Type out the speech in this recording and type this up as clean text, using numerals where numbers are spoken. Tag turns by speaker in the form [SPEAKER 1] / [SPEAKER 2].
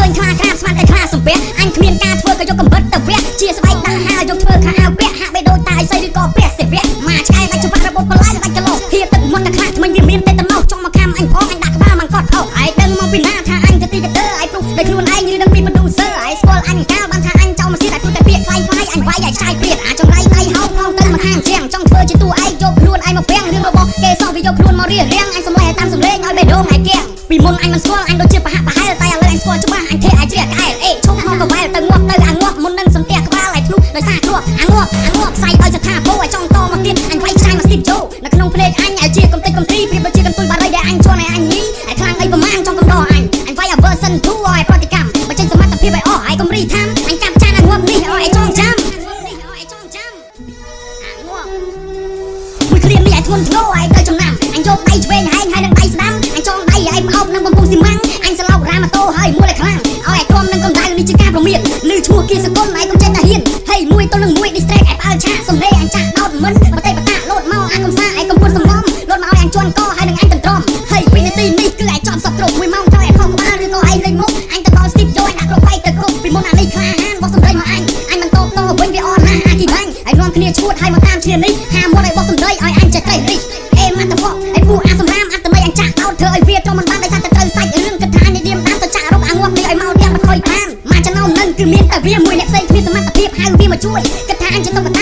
[SPEAKER 1] chơi khla kham smanតែខ្លាសំពះអញគ្មានការធ្វើក៏យកកំបិតទៅវះជាស្បែកដាក់ហាយកធ្វើខោអាវពាក់ហាក់បីដូចតាយសៃឬក៏ពាក់សិវៈមកឆ្កែដាច់ច្បាស់របបបលាយដាច់កលោធៀបទឹកមាត់តែខ្លាថ្មិញវាមានតែតំណោចង់មកខំអញផងអញដាក់ក្បាលមកកត់អោឯងដឹងមកពីណាថាអញទៅទីទៅឯងព្រុសដោយខ្លួនឯងឬដឹងពីបន្ទូសើឯងស្គាល់អញកាលបានថាអញចោលមកទៀតតែព្រោះតែពាក្យខ្លាយខ្លាយអញវាយឲ្យឆ្កែព្រាតអាចង្រៃដៃហោផងទៅមកខាងជាងចង់ធ្វើជាតួឯងយកខ្លួនឯងមកពាំងរឿងរបស់គេសោះវាយកខ្លួនមករៀបរៀងអញសម្លេងតាមសម្លេងឲ្យបេះដូងឯងគៀងពីមុនអញមិនស្គាល់អញដូចជាប្រហាក់ប្រហែលតែឥឡូវអញស្គាល់ច្បាស់អញធាក់ឲ្យជ្រះក្អែលអេឈប់មកកវ៉ែលទៅងាប់ទៅអាងាប់មុននឹងសំទះក្បាលឲ្យធ្លុះដោយសារធ្លាប់អាងាប់ផ្សាយឲ្យស្ថាពរឲ្យចង់តមកទៀតអញវាយឆ្កែមកស្ទីបជូនៅក្នុងភ្នែកអញឲ្យជាកំតិចកំទីប្រៀបដូចជាកន្ទុយបារីដែលអញជន់ឲ្យអញញីឲ្យខ្លាំងអីប្រមាណចង់កំដរអញវាយឲ្យ version 2ឲ្យប្រតិកម្មបើចេញសមត្ថភាពឲ្យអស់ឲ្យកុំរីថាំអញចាប់ចានអាងាប់នេះឲ្យចងចាំអាងាប់មួយគ្រានេះឲ្យធ្ងន់ធ្ងរឲ្យទៅចំណាំអញយកដៃឆ្វេងហែងហើយនឹងដៃស្ដាំអញចងដៃឲ្យផ្អោបនឹងបំពុះស៊ីម៉ាំងអញសឡោករ៉ាម៉ូតូហើយមួយឲ្យខ្លាំងឲ្យក្រុមនឹងកំដៅនេះជាការប្រមានឮឈ្មោះគៀសកុលឯងកុំចេះតែហ៊ានហេមួយទល់នឹងមួយ distract ឲ្យផ្អើលឆាកសំលេងអញចាក់ដោតមិនបតេបតាលោតមកអាកំសាឯងកំពុតសំងំលោតមកឲ្យអញជន់កហើយនឹងអញតន្ត្រំហើយវិនាទីនេះគឺឯងចំសពគ្រប់1ម៉ោងចោលឲ្យខំក្បាលឬក៏ឯងលេងមុខអញទៅដល់ Steve Joy ដាក់គ្រប់បែកទៅគ្រប់ពីមុនអានេះខ្លាហានបោះសម្ដីមកអញមិនតបតវិញវាអនណាអាគីបាញ់ឲ្យនាំគ្នាឈួតឲ្យមកតាមឈ្នានេះហាមាត់ឲ្យបោះសម្ដីឲ្យអញចេះតែរីកអេម៉ាត់តបឲ្យពូអាសម្រាមអត្តន័យអញចាក់ដោតធ្វើឲ្យវាចូលមិនបានដោយសារតែត្រូវសាច់រឿងគិតថាអញឌៀមតាមទៅចាក់រកអាងាប់នេះឲ្យមកទាំងមិនខុយតាមមកចំណោមនឹងគឺមានតែវាមួយអ្នកផ្សេងគ្មានសមត្ថភាពហៅវាមកជួយគិតថាអញជាតុក្កតា